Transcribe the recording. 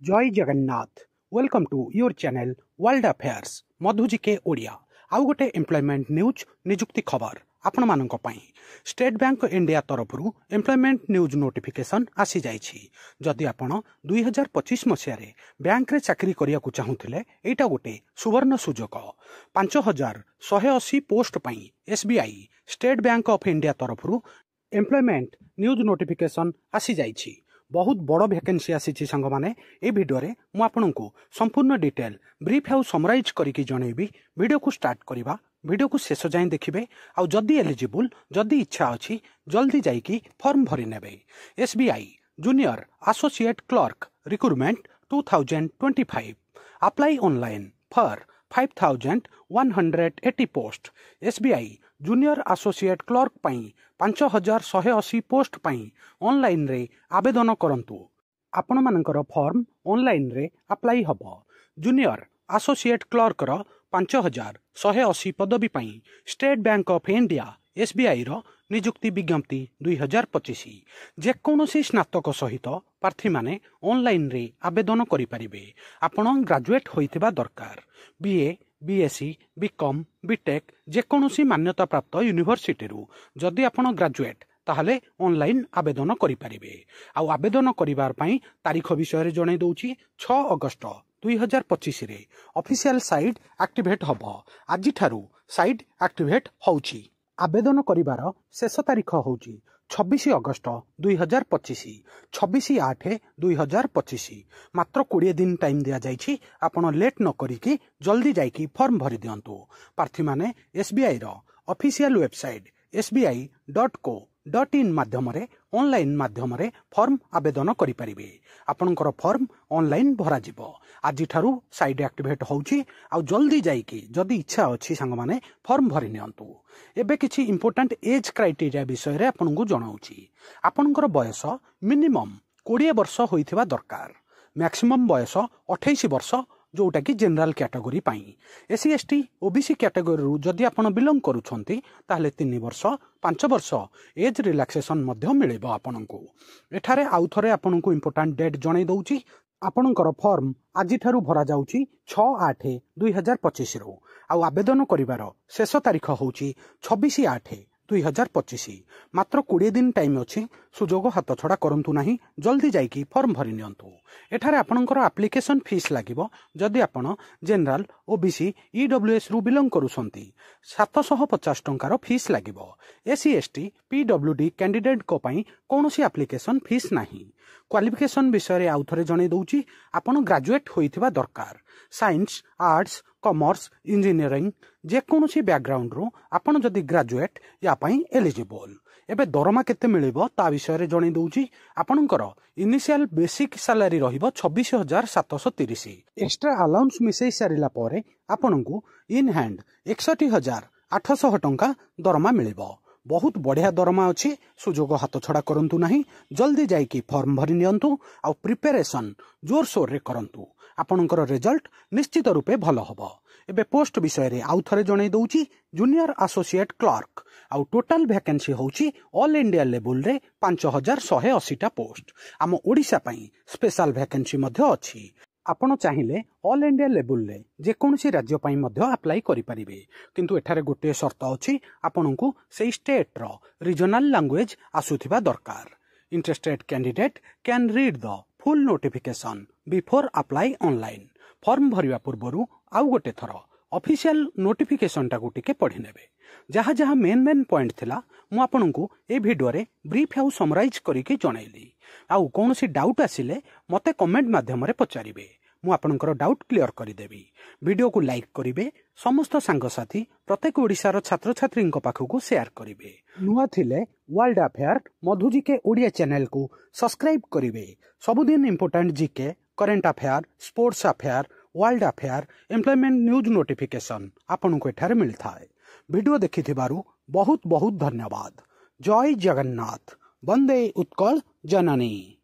जय Jagannath. Welcome to your channel world affairs Madhuji के ओडिया। आउ गोटे एम्प्लॉयमेंट न्यूज निजुक्ति खबर आपण मानक पई स्टेट बैंक इंडिया तरफ एम्प्लॉयमेंट न्यूज नोटिफिकेशन आसी जाइछि। जदि आपण 2025 मसीह रे बैंक रे चाकरी करिया को चाहुथिले एटा गोटे सुवर्ण सुजोग। 5180 पोस्ट पई SBI state bank of India तरफ एम्प्लॉयमेंट न्यूज नोटिफिकेशन आसी जाइछि। बहुत बड़ वैकेंसी आसी सांग माने ए वीडियो रे मु आपनकु संपूर्ण डिटेल ब्रीफ हाउ समराइज करिकि जणेबी। वीडियो को स्टार्ट करिबा, वीडियो को शेष जाए देखिबे। आउ जदि एलिजिबल जदि इच्छा अछि जल्दी जाइकी फॉर्म भरि नेबे। SBI junior associate clerk recruitment 2025 apply online for 5180 post. SBI junior associate clerk पई 5180 पोस्ट पई ऑनलाइन रे आवेदन करंतु। आपण मानकर फॉर्म ऑनलाइन रे अप्लाई हबो। जूनियर एसोसिएट क्लर्क रो 5180 पदवी पई state bank of India SBI रो नियुक्ति विज्ञप्ति 2025 जेकोसी स्नातक सहित प्रार्थी माने ऑनलाइन रे आवेदन करि परिबे। आपण ग्रेजुएट होइथिबा दरकार। बीए बीएससी बीकॉम बीटेक जेकोसी मान्यता प्राप्त यूनिवर्सिटी रु जदि आपण ग्रेजुएट ताहले ऑनलाइन आवेदन करि परिबे। आउ आवेदन करिवार पई तारीख विषय रे जणे दउची 6 अगस्त 2025 रे ऑफिशियल साइट एक्टिवेट हबो। आजि ठारू साइट एक्टिवेट होउची। आवेदन करिवार शेष तारीख होउची 26 अगस्त 2025 26/8/2025। मात्र 20 दिन टाइम दिया जाइछि। आपण लेट न करिकि जल्दी जाइकि फॉर्म भरि दियंतु। प्रार्थी माने एसबीआई रो ऑफिशियल वेबसाइट sbi.co.in माध्यम रे ऑनलाइन माध्यम रे फॉर्म आवेदन करि परिबे। आपनकर फॉर्म ऑनलाइन भरा जिवो। आजि ठारू साइट एक्टिवेट होउची। आ जल्दी जाइकि जदि इच्छा अछि संग माने फॉर्म भरि नियंतु। एबे किछि इंपोर्टेंट एज क्राइटेरिया विषय रे आपनकु जणाउची। आपनकर बयस मिनिमम 20 वर्ष होइथिबा दरकार। मैक्सिमम बयस 28 वर्ष जोटा कि जनरल कैटेगरी पाई। एससी एसटी ओबीसी कैटेगरी रु जदि आपण बिलोंग करूछंती ताहले 3 वर्ष 5 वर्ष एज रिलैक्सेशन मध्य मिलिबो आपनकु। एठारे आउ थरे आपनकु इंपोर्टेंट डेट जणै दउची। आपनकर फॉर्म आजि ठारू भरा जाउची 6/8/2025 रु। आउ आवेदन करिवार शेष तारीख होउची 26/8/2025। मात्र 20 दिन टाइम अछि। सुजोग हाथ छड़ा करंतु नाही। जल्दी जाइकी फॉर्म भरि नियंतु। एठारे आपनकर एप्लिकेशन फीस लागिबो। जदि आपण जनरल ओबीसी ईडब्ल्यूएस रु बिलोंग करूछंती 750 टंकार फीस लागिबो। एससी एसटी पीडब्ल्यूडी कैंडिडेट को पई कोनोसी एप्लिकेशन फीस नाही। क्वालिफिकेशन विषय रे आउ थरे जणे दउची। आपण ग्रेजुएट होइथिबा दरकार। साइंस आर्ट्स कॉमर्स इंजीनियरिंग जेकोसी बैकग्राउंड रो आपण जदि ग्रेजुएट या पई एलिजिबल। एबे दरमा केते मिलिबो ता विषय रे जणे दउची। आपनकर इनिशियल बेसिक सैलरी रहिबो 26730। एक्स्ट्रा अलाउंस मिसै सारिला परे आपनकु इन हैंड 61800 टंका दरमा मिलिबो। बहुत बढ़िया दरमा अछि। सुजोग हाथ छड़ा करंतु नाही। जल्दी जाइकी फॉर्म भरि नियंतु। आ प्रिपरेशन जोर सोर रे करंतु। आपनकर रिजल्ट निश्चित रूपे भलो हबो। एबे पोस्ट विषय रे आउ थरे जणे दउची। जूनियर एसोसिएट क्लर्क आउ टोटल वैकेंसी होउची ऑल इंडिया लेवल रे 5180 टा पोस्ट। आम ओडिसा पई स्पेशल वैकेंसी मध्य अछि। आपण चाहिले ऑल इंडिया लेवल रे जेकोसी राज्य पई मध्य अप्लाई करि परिबे। किंतु एठारे गोटे शर्त अछि। आपनकु सेई स्टेट रो रीजनल लैंग्वेज आसुथिबा दरकार। Interested candidate can read the full notification before apply online. Form भरिवा पूर्वरु आउ गोटे थर ऑफिशियल नोटिफिकेशन टाकू टिके पढ़ी नेबे। जहाँ जहाँ मेन पॉइंट थिला मु आपनकु ए वीडियो रे ब्रीफ हाउ समराइज करिके जणाइली। आउ कोनोसी डाउट आसिले मते कमेंट माध्यम रे पचारिबे। मु आपनकर डाउट क्लियर करि देबी। वीडियो को लाइक करिवे। समस्त सांग साथी प्रत्येक ओडिसार छात्र छात्री पाखकु शेयर करिवे। नुआ थिले वर्ल्ड अफेयर मधुजी के ओडिया चैनल को सब्सक्राइब करिवे। सबुदिन important GK current affair sports affair world affair employment news notification आपनकु एठारे मिलथाय। वीडियो देखिथिबारु बहुत बहुत धन्यवाद। जय जगन्नाथ। वंदे उत्कल जननी।